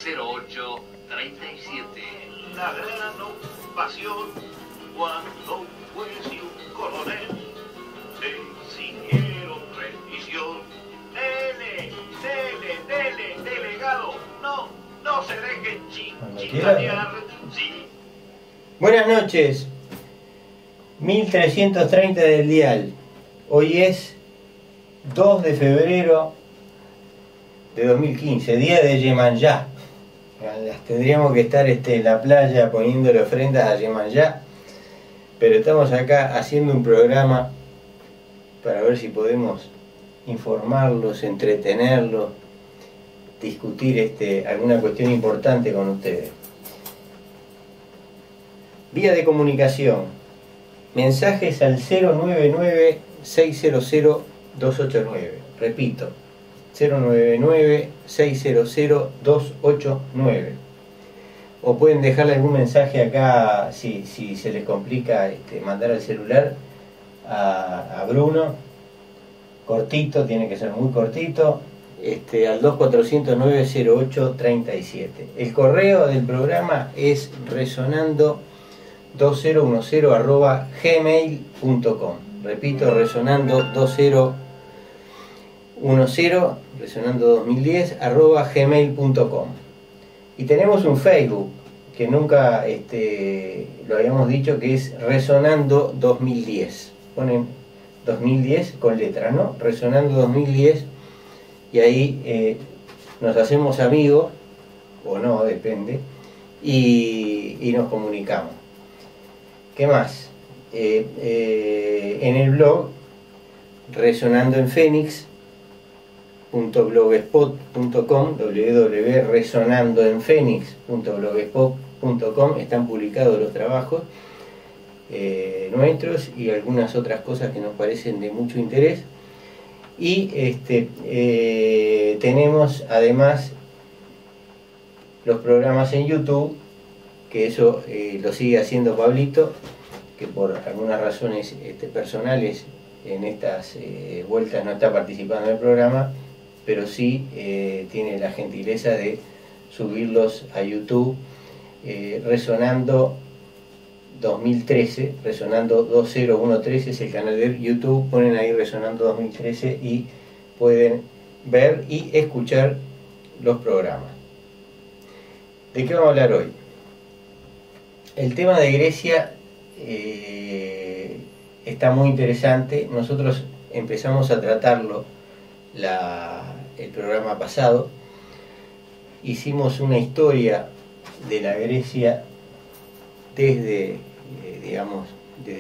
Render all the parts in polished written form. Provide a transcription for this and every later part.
0837. La gran ocupación cuando un juez y un coronel exigieron rendición. Dele, delegado, no se dejen chicanear. Sí. Buenas noches, 1330 del dial. Hoy es 2 de febrero de 2015, día de Yemanjá. Tendríamos que estar en la playa poniéndole ofrendas a Yemanjá, pero estamos acá haciendo un programa para ver si podemos informarlos, entretenerlos, discutir alguna cuestión importante con ustedes. Vía de comunicación, mensajes al 099-600-289, repito, 099-600-289, o pueden dejarle algún mensaje acá si se les complica mandar al celular a Bruno, cortito, tiene que ser muy cortito, al 2400-908-37. El correo del programa es resonando2010@gmail.com. Repito, resonando2010, resonando2010@gmail.com. Y tenemos un Facebook que nunca lo habíamos dicho, que es Resonando 2010. Ponen 2010 con letras, ¿no? Resonando 2010, y ahí nos hacemos amigos, o no, depende, y nos comunicamos. ¿Qué más? En el blog resonandoenfenix.blogspot.com, www.resonandoenfenix.blogspot.com, están publicados los trabajos nuestros y algunas otras cosas que nos parecen de mucho interés. Y tenemos además los programas en YouTube, que eso lo sigue haciendo Pablito, que por algunas razones personales en estas vueltas no está participando en el programa, pero sí tiene la gentileza de subirlos a YouTube. Resonando 2013, Resonando 20113 es el canal de YouTube, ponen ahí Resonando 2013 y pueden ver y escuchar los programas. ¿De qué vamos a hablar hoy? El tema de Grecia está muy interesante. Nosotros empezamos a tratarlo el programa pasado. Hicimos una historia de la Grecia desde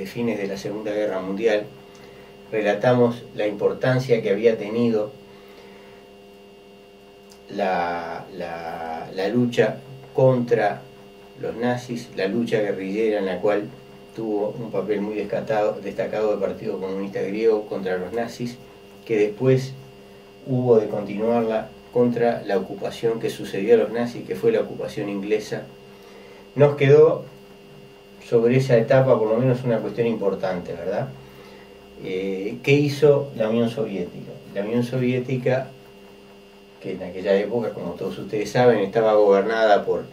fines de la Segunda Guerra Mundial. Relatamos la importancia que había tenido la lucha contra los nazis, la lucha guerrillera en la cual tuvo un papel muy destacado el Partido Comunista Griego contra los nazis, que después hubo de continuarla contra la ocupación que sucedió a los nazis, que fue la ocupación inglesa. Nos quedó sobre esa etapa por lo menos una cuestión importante, ¿verdad? ¿Qué hizo la Unión Soviética? La Unión Soviética, que en aquella época, como todos ustedes saben, estaba gobernada por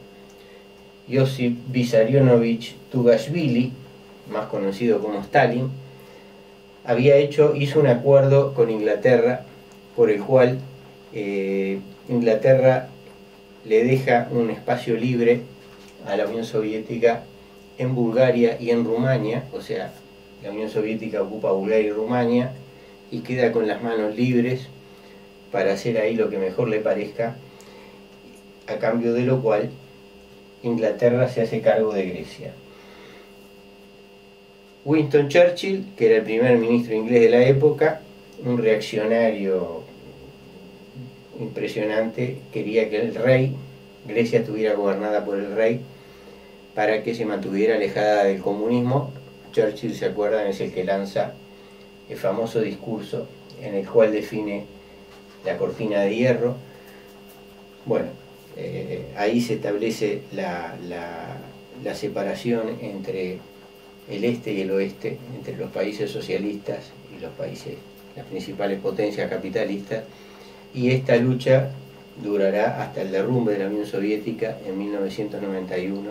Josip Vissarionovich Tugashvili, más conocido como Stalin, hizo un acuerdo con Inglaterra por el cual Inglaterra le deja un espacio libre a la Unión Soviética en Bulgaria y en Rumania, o sea, la Unión Soviética ocupa Bulgaria y Rumania y queda con las manos libres para hacer ahí lo que mejor le parezca, a cambio de lo cual Inglaterra se hace cargo de Grecia. Winston Churchill, que era el primer ministro inglés de la época, un reaccionario impresionante, quería que Grecia estuviera gobernada por el rey para que se mantuviera alejada del comunismo. Churchill, ¿se acuerdan?, es el que lanza el famoso discurso en el cual define la cortina de hierro. Bueno, ahí se establece la separación entre el este y el oeste, entre los países socialistas y los países, las principales potencias capitalistas, y esta lucha durará hasta el derrumbe de la Unión Soviética en 1991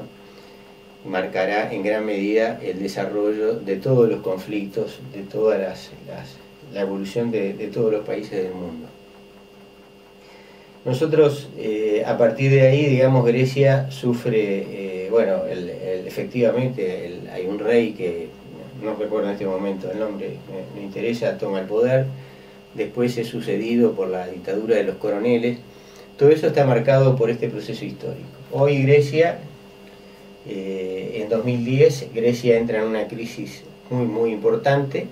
y marcará en gran medida el desarrollo de todos los conflictos, de toda la evolución de todos los países del mundo. Nosotros, a partir de ahí, digamos, Grecia sufre, bueno, efectivamente hay un rey que, no recuerdo en este momento el nombre, me interesa, toma el poder, después es sucedido por la dictadura de los coroneles. Todo eso está marcado por este proceso histórico. Hoy Grecia, en 2010, Grecia entra en una crisis muy importante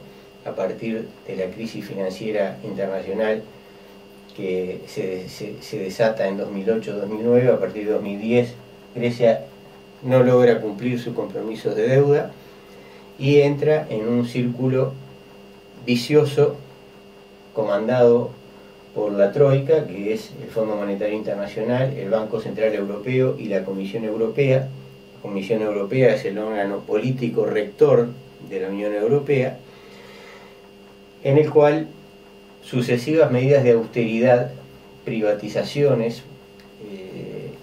a partir de la crisis financiera internacional que se desata en 2008-2009. A partir de 2010, Grecia no logra cumplir sus compromisos de deuda y entra en un círculo vicioso comandado por la Troika, que es el Fondo Monetario Internacional, el Banco Central Europeo y la Comisión Europea. La Comisión Europea es el órgano político rector de la Unión Europea, en el cual sucesivas medidas de austeridad, privatizaciones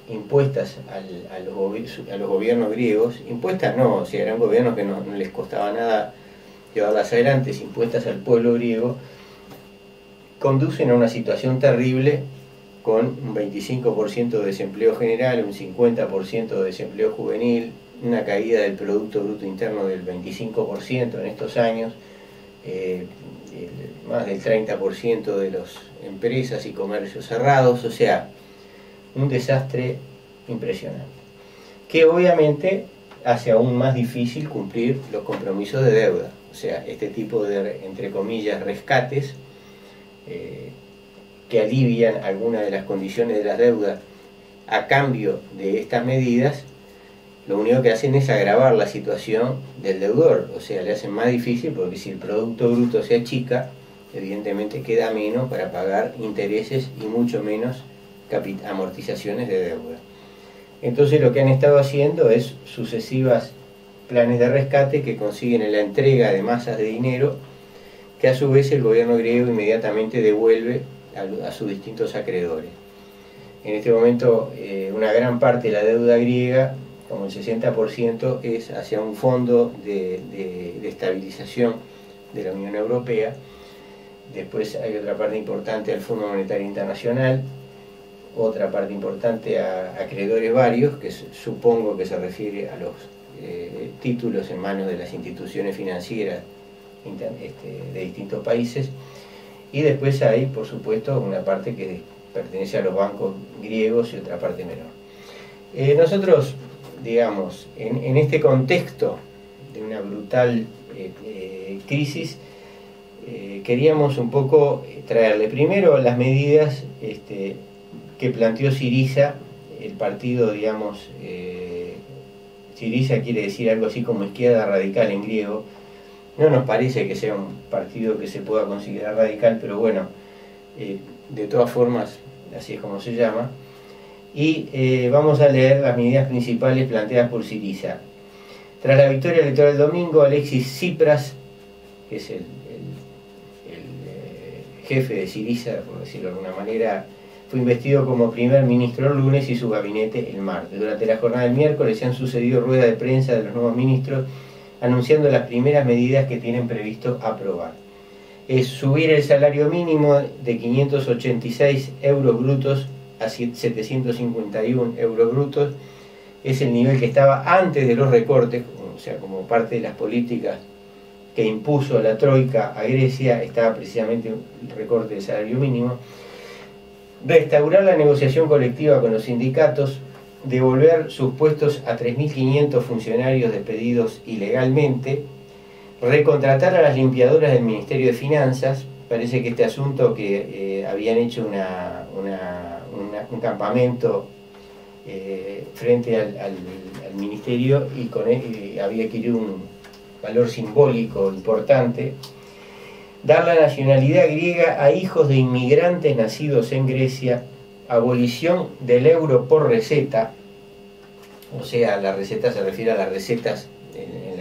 impuestas a los gobiernos griegos, impuestas no, o sea, eran gobiernos que no les costaba nada llevarlas adelante, impuestas al pueblo griego, conducen a una situación terrible con un 25% de desempleo general, un 50% de desempleo juvenil, una caída del Producto Bruto Interno del 25% en estos años, más del 30% de las empresas y comercios cerrados, o sea, un desastre impresionante, que obviamente hace aún más difícil cumplir los compromisos de deuda, o sea, este tipo de, entre comillas, rescates que alivian algunas de las condiciones de las deudas a cambio de estas medidas, lo único que hacen es agravar la situación del deudor, o sea, le hacen más difícil, porque si el Producto Bruto se achica, evidentemente queda menos para pagar intereses y mucho menos amortizaciones de deuda. Entonces lo que han estado haciendo es sucesivas planes de rescate que consiguen la entrega de masas de dinero que a su vez el gobierno griego inmediatamente devuelve a sus distintos acreedores. En este momento una gran parte de la deuda griega, como el 60%, es hacia un fondo de estabilización de la Unión Europea. Después hay otra parte importante al Fondo Monetario Internacional, otra parte importante a acreedores varios, que supongo que se refiere a los títulos en manos de las instituciones financieras de distintos países, y después hay, por supuesto, una parte que pertenece a los bancos griegos y otra parte menor. Nosotros, digamos, en este contexto de una brutal crisis, queríamos un poco traerle primero las medidas que planteó Syriza, el partido, digamos, Syriza quiere decir algo así como izquierda radical en griego. No nos parece que sea un partido que se pueda considerar radical, pero bueno, de todas formas, así es como se llama. Y vamos a leer las medidas principales planteadas por Syriza. Tras la victoria electoral del domingo, Alexis Tsipras, que es el jefe de Syriza, por decirlo de alguna manera, fue investido como primer ministro el lunes y su gabinete el martes. Durante la jornada del miércoles se han sucedido ruedas de prensa de los nuevos ministros anunciando las primeras medidas que tienen previsto aprobar. Es subir el salario mínimo de 586 euros brutos a 751 euros brutos. Es el nivel que estaba antes de los recortes, o sea, como parte de las políticas que impuso la Troika a Grecia, estaba precisamente el recorte del salario mínimo. Restaurar la negociación colectiva con los sindicatos, devolver sus puestos a 3.500 funcionarios despedidos ilegalmente, recontratar a las limpiadoras del Ministerio de Finanzas. Parece que este asunto que habían hecho un campamento frente al ministerio y con él había adquirido un valor simbólico importante. Dar la nacionalidad griega a hijos de inmigrantes nacidos en Grecia, abolición del euro por receta, o sea, la receta se refiere a las recetas en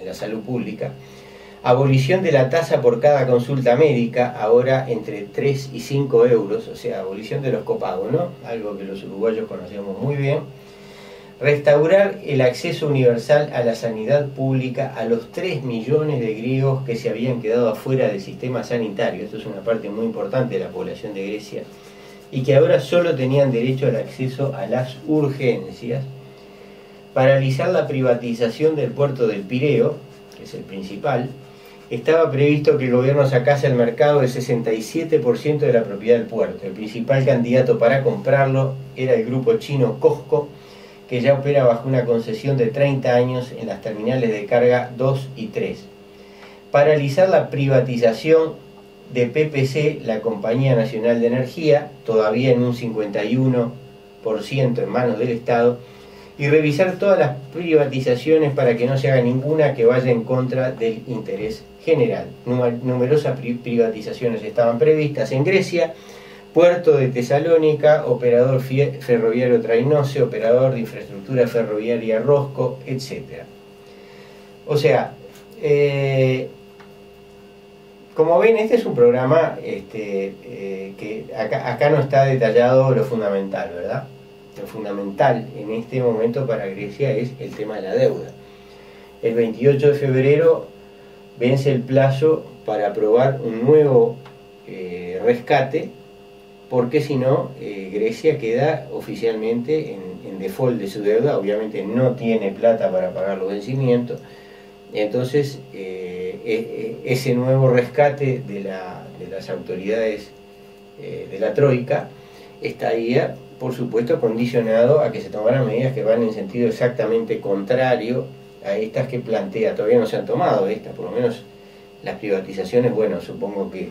la salud pública, Abolición de la tasa por cada consulta médica, ahora entre 3 y 5 euros, o sea, abolición de los copagos, ¿no? Algo que los uruguayos conocemos muy bien. Restaurar el acceso universal a la sanidad pública a los 3 millones de griegos que se habían quedado afuera del sistema sanitario. Esto es una parte muy importante de la población de Grecia, y que ahora solo tenían derecho al acceso a las urgencias. Paralizar la privatización del puerto del Pireo, que es el principal. Estaba previsto que el gobierno sacase al mercado el 67% de la propiedad del puerto. El principal candidato para comprarlo era el grupo chino COSCO, que ya opera bajo una concesión de 30 años en las terminales de carga 2 y 3. Paralizar la privatización de PPC, la Compañía Nacional de Energía, todavía en un 51% en manos del Estado, y revisar todas las privatizaciones para que no se haga ninguna que vaya en contra del interés general. Numerosas privatizaciones estaban previstas en Grecia: Puerto de Tesalónica, operador ferroviario Trainose, operador de infraestructura ferroviaria Rosco, etc. O sea, como ven, este es un programa que acá no está detallado lo fundamental, ¿verdad? Lo fundamental en este momento para Grecia es el tema de la deuda. El 28 de febrero vence el plazo para aprobar un nuevo rescate, porque si no, Grecia queda oficialmente en default de su deuda. Obviamente no tiene plata para pagar los vencimientos. Entonces, ese nuevo rescate de las autoridades de la Troika estaría, por supuesto, condicionado a que se tomaran medidas que van en sentido exactamente contrario a estas que plantea. Todavía no se han tomado estas, por lo menos las privatizaciones. Bueno, supongo que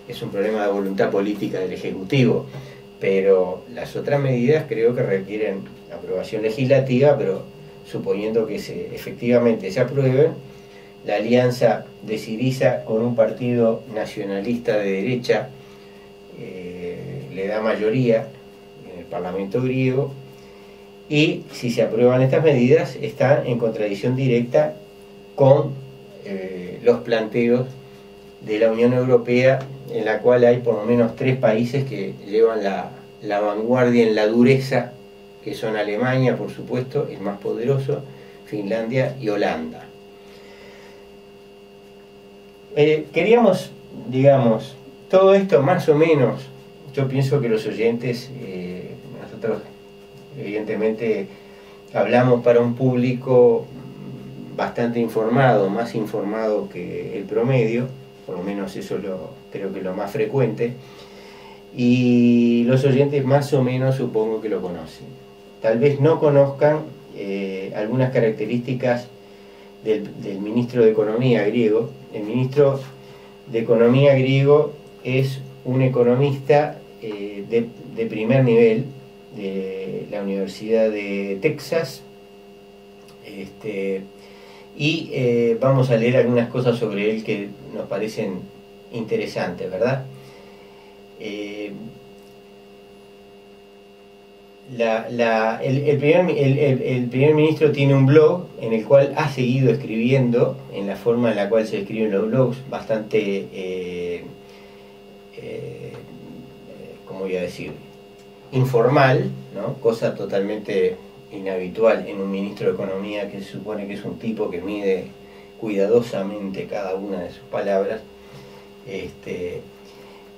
es un problema de voluntad política del Ejecutivo, pero las otras medidas creo que requieren aprobación legislativa, pero suponiendo que efectivamente se aprueben, la alianza de Syriza con un partido nacionalista de derecha le da mayoría en el Parlamento griego, y si se aprueban estas medidas está en contradicción directa con los planteos de la Unión Europea, en la cual hay por lo menos 3 países que llevan la vanguardia en la dureza, que son Alemania, por supuesto, el más poderoso, Finlandia y Holanda. Queríamos, digamos, todo esto más o menos. Yo pienso que los oyentes, nosotros evidentemente hablamos para un público bastante informado, más informado que el promedio, por lo menos eso creo que es lo más frecuente, y los oyentes más o menos supongo que lo conocen. Tal vez no conozcan algunas características del ministro de Economía griego. El ministro de Economía griego es un economista de primer nivel de la Universidad de Texas, y vamos a leer algunas cosas sobre él que nos parecen interesantes, ¿verdad? El primer ministro tiene un blog en el cual ha seguido escribiendo en la forma en la cual se escriben los blogs, bastante, ¿cómo voy a decir?, informal, ¿no? Cosa totalmente inhabitual en un ministro de Economía, que se supone que es un tipo que mide cuidadosamente cada una de sus palabras.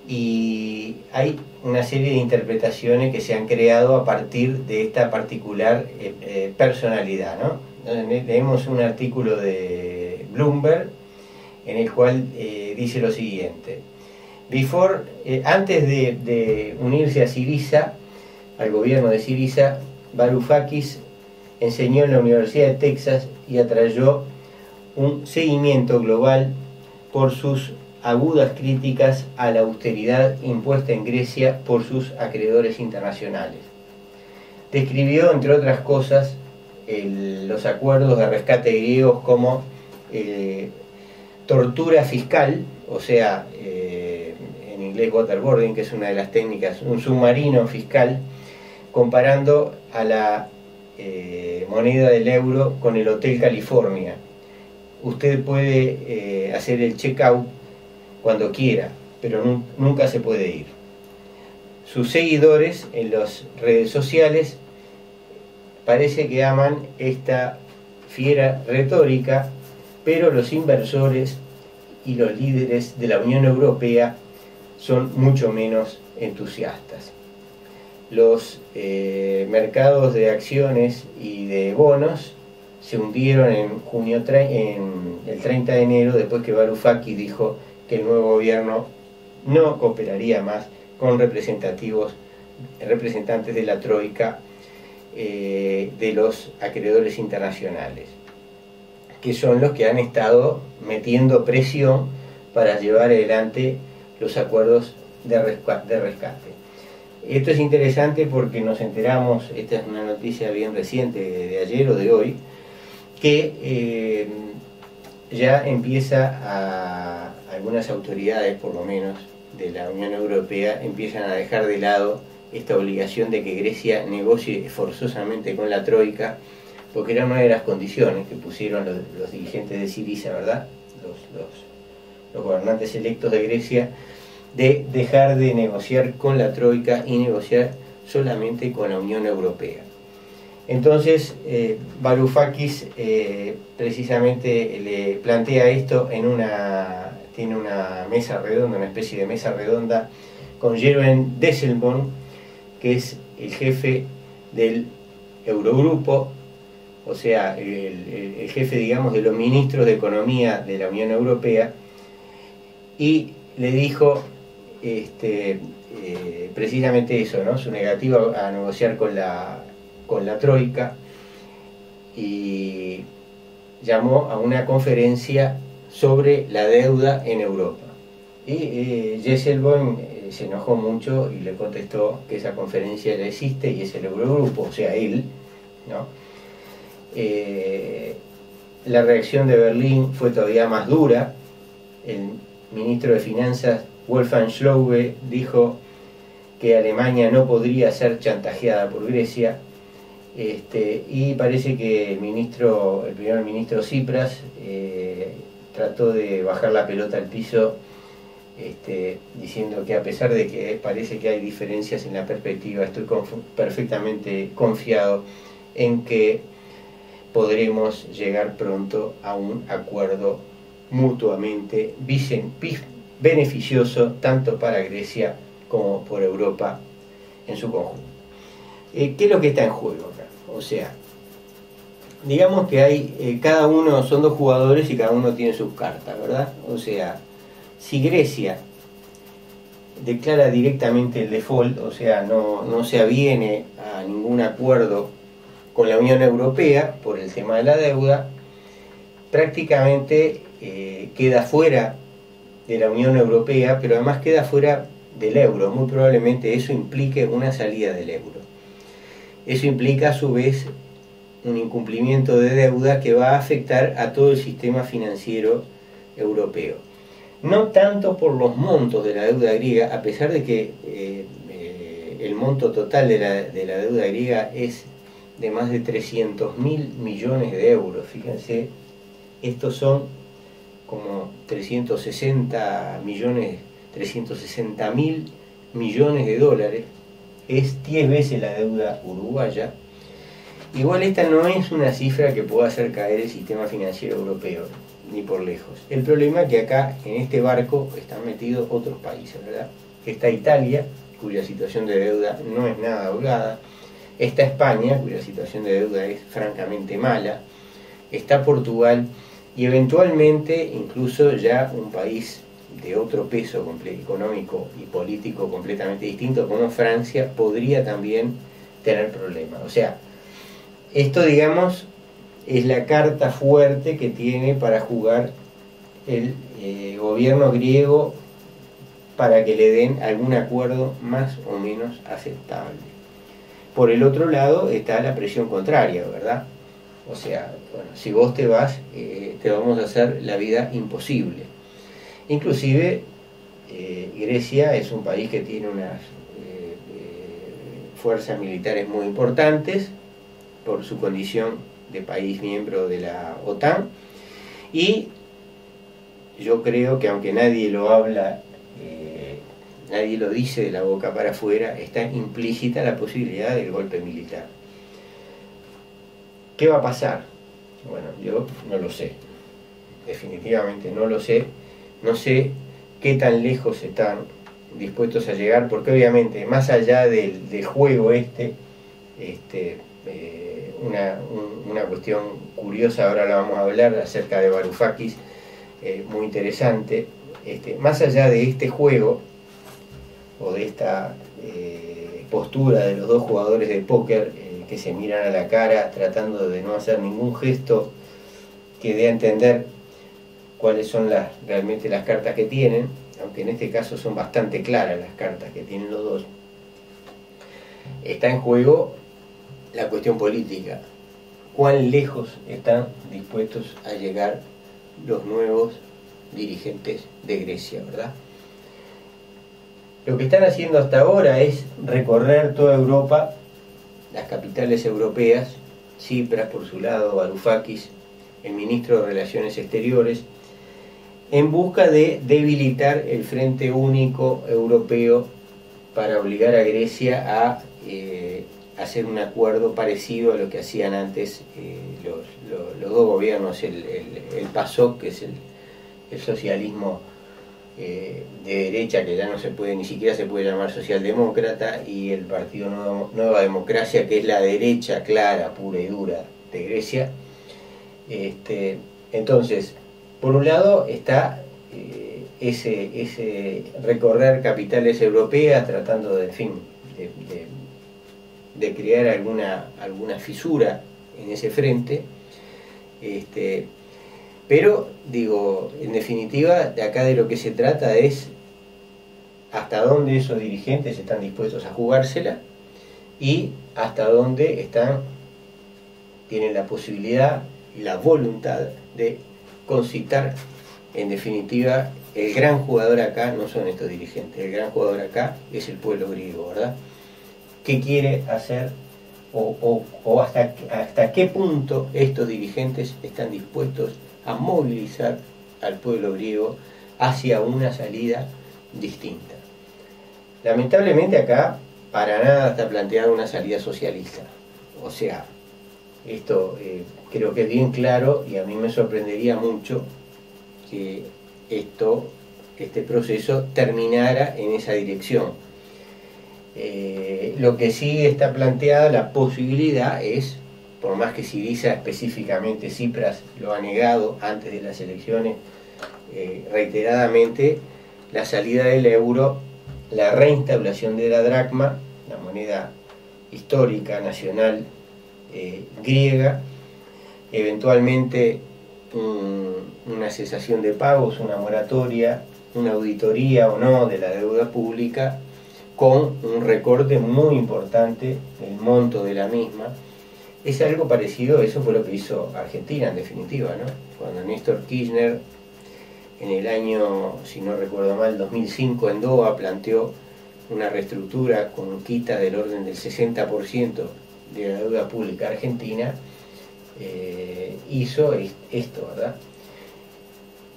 Y hay una serie de interpretaciones que se han creado a partir de esta particular personalidad, ¿no? Leemos un artículo de Bloomberg en el cual dice lo siguiente: antes de unirse a Syriza, al gobierno de Syriza, Varoufakis enseñó en la Universidad de Texas y atrayó un seguimiento global por sus agudas críticas a la austeridad impuesta en Grecia por sus acreedores internacionales. Describió, entre otras cosas, los acuerdos de rescate griegos como tortura fiscal, o sea, en inglés waterboarding, que es una de las técnicas, un submarino fiscal, comparando a la moneda del euro con el Hotel California, usted puede hacer el check-out cuando quiera, pero nunca se puede ir. Sus seguidores en las redes sociales parece que aman esta fiera retórica, pero los inversores y los líderes de la Unión Europea son mucho menos entusiastas. Los mercados de acciones y de bonos se hundieron en el 30 de enero, después que Varoufakis dijo que el nuevo gobierno no cooperaría más con representantes de la Troika, de los acreedores internacionales, que son los que han estado metiendo presión para llevar adelante los acuerdos de rescate. Esto es interesante porque nos enteramos, esta es una noticia bien reciente de ayer o de hoy, que ya empieza a algunas autoridades, por lo menos, de la Unión Europea, empiezan a dejar de lado esta obligación de que Grecia negocie forzosamente con la Troika, porque era una de las condiciones que pusieron los dirigentes de Syriza, ¿verdad? Los gobernantes electos de Grecia, de dejar de negociar con la Troika y negociar solamente con la Unión Europea. Entonces, Varoufakis precisamente le plantea esto tiene una mesa redonda, una especie de mesa redonda, con Jeroen Dijsselbloem, que es el jefe del Eurogrupo, o sea, el jefe, digamos, de los ministros de Economía de la Unión Europea, y le dijo precisamente eso, ¿no? Su negativa a negociar con la Troika, y llamó a una conferencia sobre la deuda en Europa. Y Dijsselbloem se enojó mucho y le contestó que esa conferencia ya existe y es el Eurogrupo, o sea, él, ¿no? La reacción de Berlín fue todavía más dura. El ministro de Finanzas, Wolfgang Schäuble, dijo que Alemania no podría ser chantajeada por Grecia, y parece que el primer ministro Tsipras trató de bajar la pelota al piso, diciendo que a pesar de que parece que hay diferencias en la perspectiva, estoy perfectamente confiado en que podremos llegar pronto a un acuerdo mutuamente beneficioso tanto para Grecia como por Europa en su conjunto. ¿Qué es lo que está en juego acá? O sea, digamos que hay, cada uno son dos jugadores y cada uno tiene sus cartas, ¿verdad? O sea, si Grecia declara directamente el default, o sea, no se aviene a ningún acuerdo con la Unión Europea por el tema de la deuda, prácticamente queda fuera de la Unión Europea, pero además queda fuera del euro. Muy probablemente eso implique una salida del euro. Eso implica a su vez un incumplimiento de deuda que va a afectar a todo el sistema financiero europeo. No tanto por los montos de la deuda griega, a pesar de que el monto total de la deuda griega es de más de 300.000 millones de euros. Fíjense, estos son como 360.000 millones de dólares, es 10 veces la deuda uruguaya. Igual esta no es una cifra que pueda hacer caer el sistema financiero europeo, ni por lejos. El problema es que acá, en este barco, están metidos otros países, ¿verdad? Está Italia, cuya situación de deuda no es nada holgada. Está España, cuya situación de deuda es francamente mala. Está Portugal y eventualmente incluso ya un país de otro peso económico y político completamente distinto como Francia podría también tener problemas. O sea, esto, digamos, es la carta fuerte que tiene para jugar el gobierno griego para que le den algún acuerdo más o menos aceptable. Por el otro lado está la presión contraria, ¿verdad? O sea, bueno, si vos te vas, te vamos a hacer la vida imposible. Inclusive, Grecia es un país que tiene unas fuerzas militares muy importantes por su condición de país miembro de la OTAN, Y yo creo que aunque nadie lo habla, nadie lo dice de la boca para afuera, está implícita la posibilidad del golpe militar. ¿Qué va a pasar? Bueno, yo no lo sé, definitivamente no lo sé, no sé qué tan lejos están dispuestos a llegar, porque obviamente más allá del juego una cuestión curiosa, ahora la vamos a hablar, acerca de Varoufakis, muy interesante, más allá de este juego, o de esta postura de los dos jugadores de póker que se miran a la cara tratando de no hacer ningún gesto que dé a entender cuáles son realmente las cartas que tienen, aunque en este caso son bastante claras las cartas que tienen los dos. Está en juego la cuestión política. ¿Cuán lejos están dispuestos a llegar los nuevos dirigentes de Grecia, verdad? Lo que están haciendo hasta ahora es recorrer toda Europa, las capitales europeas, Tsipras por su lado, Varoufakis, el ministro de Relaciones Exteriores, en busca de debilitar el Frente Único Europeo para obligar a Grecia a hacer un acuerdo parecido a lo que hacían antes los dos gobiernos, el PASOK, que es el socialismo de derecha, que ya no se puede, ni siquiera se puede llamar socialdemócrata, y el Partido Nueva Democracia, que es la derecha clara, pura y dura de Grecia. Entonces, por un lado está ese recorrer capitales europeas tratando de, en fin, de crear alguna fisura en ese frente, pero digo, en definitiva, de acá de lo que se trata es hasta dónde esos dirigentes están dispuestos a jugársela y hasta dónde tienen la posibilidad y la voluntad de concitar. En definitiva, el gran jugador acá no son estos dirigentes, el gran jugador acá es el pueblo griego, ¿verdad? ¿Qué quiere hacer o hasta qué punto estos dirigentes están dispuestos a movilizar al pueblo griego hacia una salida distinta? Lamentablemente acá para nada está planteada una salida socialista. O sea, esto creo que es bien claro, y a mí me sorprendería mucho que este proceso terminara en esa dirección. Lo que sí está planteada, la posibilidad es, por más que Syriza específicamente, Tsipras lo ha negado antes de las elecciones reiteradamente, la salida del euro, la reinstauración de la dracma, la moneda histórica, nacional griega, eventualmente una cesación de pagos, una moratoria, una auditoría o no de la deuda pública, con un recorte muy importante del monto de la misma. Es algo parecido, eso fue lo que hizo Argentina en definitiva, ¿no? Cuando Néstor Kirchner en el año, si no recuerdo mal, 2005 en Doha planteó una reestructura con quita del orden del 60% de la deuda pública argentina, hizo esto, ¿verdad?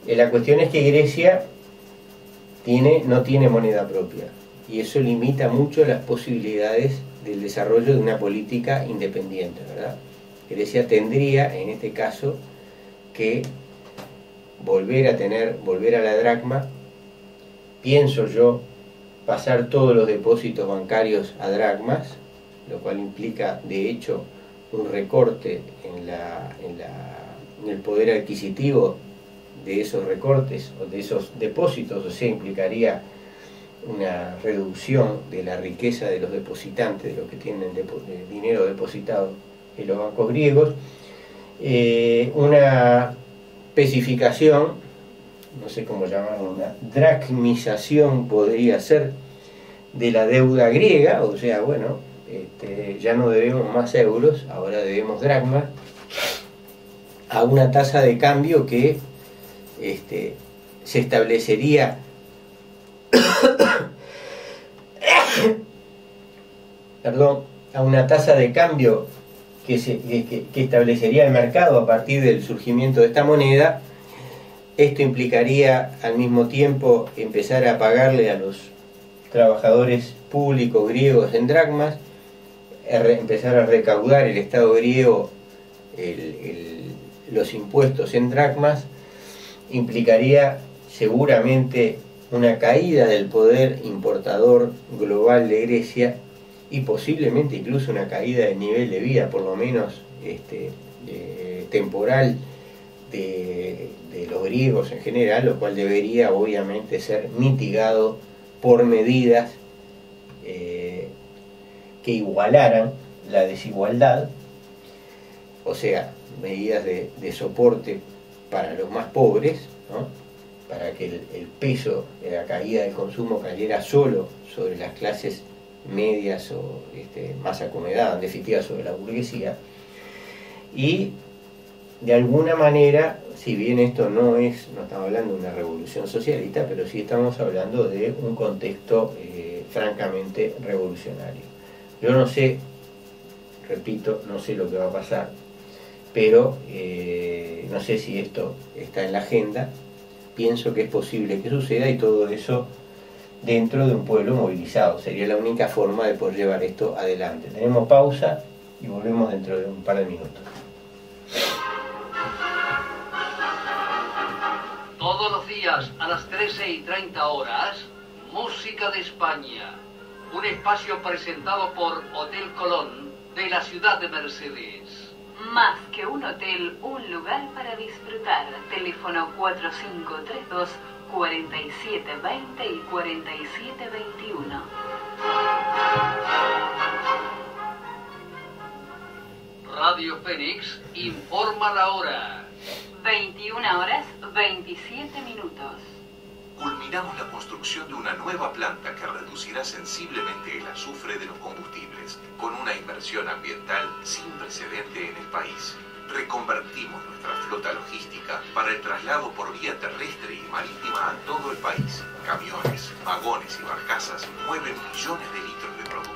La cuestión es que Grecia no tiene moneda propia, y eso limita mucho las posibilidades del desarrollo de una política independiente, ¿verdad? Grecia tendría, en este caso, que volver a la dracma, pienso yo, pasar todos los depósitos bancarios a dracmas, lo cual implica, de hecho, un recorte en el poder adquisitivo de esos recortes o de esos depósitos, o sea, implicaría una reducción de la riqueza de los depositantes, de los que tienen dinero depositado en los bancos griegos, una especificación, no sé cómo llamarlo, una dracmización podría ser de la deuda griega, o sea, bueno, ya no debemos más euros, ahora debemos dracmas, a una tasa de cambio que se establecería a una tasa de cambio que establecería el mercado a partir del surgimiento de esta moneda, Esto implicaría al mismo tiempo empezar a pagarle a los trabajadores públicos griegos en dracmas, empezar a recaudar el Estado griego los impuestos en dracmas, implicaría seguramente una caída del poder importador global de Grecia y posiblemente incluso una caída del nivel de vida, por lo menos temporal, de los griegos en general, lo cual debería obviamente ser mitigado por medidas que igualaran la desigualdad, o sea, medidas de soporte para los más pobres, ¿no? Para que el peso de la caída del consumo cayera solo sobre las clases medias o más acomodadas, en definitiva sobre la burguesía. Y de alguna manera, si bien esto no estamos hablando de una revolución socialista, pero sí estamos hablando de un contexto francamente revolucionario. Yo no sé, repito, no sé lo que va a pasar, pero no sé si esto está en la agenda. Pienso que es posible que suceda y todo eso dentro de un pueblo movilizado. Sería la única forma de poder llevar esto adelante. Tenemos pausa y volvemos dentro de un par de minutos. Todos los días a las 13:30 horas, Música de España. Un espacio presentado por Hotel Colón de la ciudad de Mercedes. Más que un hotel, un lugar para disfrutar. Teléfono 4532 4720 y 4721. Radio Fénix informa la hora. 21 horas 27 minutos. Culminamos la construcción de una nueva planta que reducirá sensiblemente el azufre de los combustibles, con una inversión ambiental sin precedente en el país. Reconvertimos nuestra flota logística para el traslado por vía terrestre y marítima a todo el país. Camiones, vagones y barcazas mueven millones de litros de productos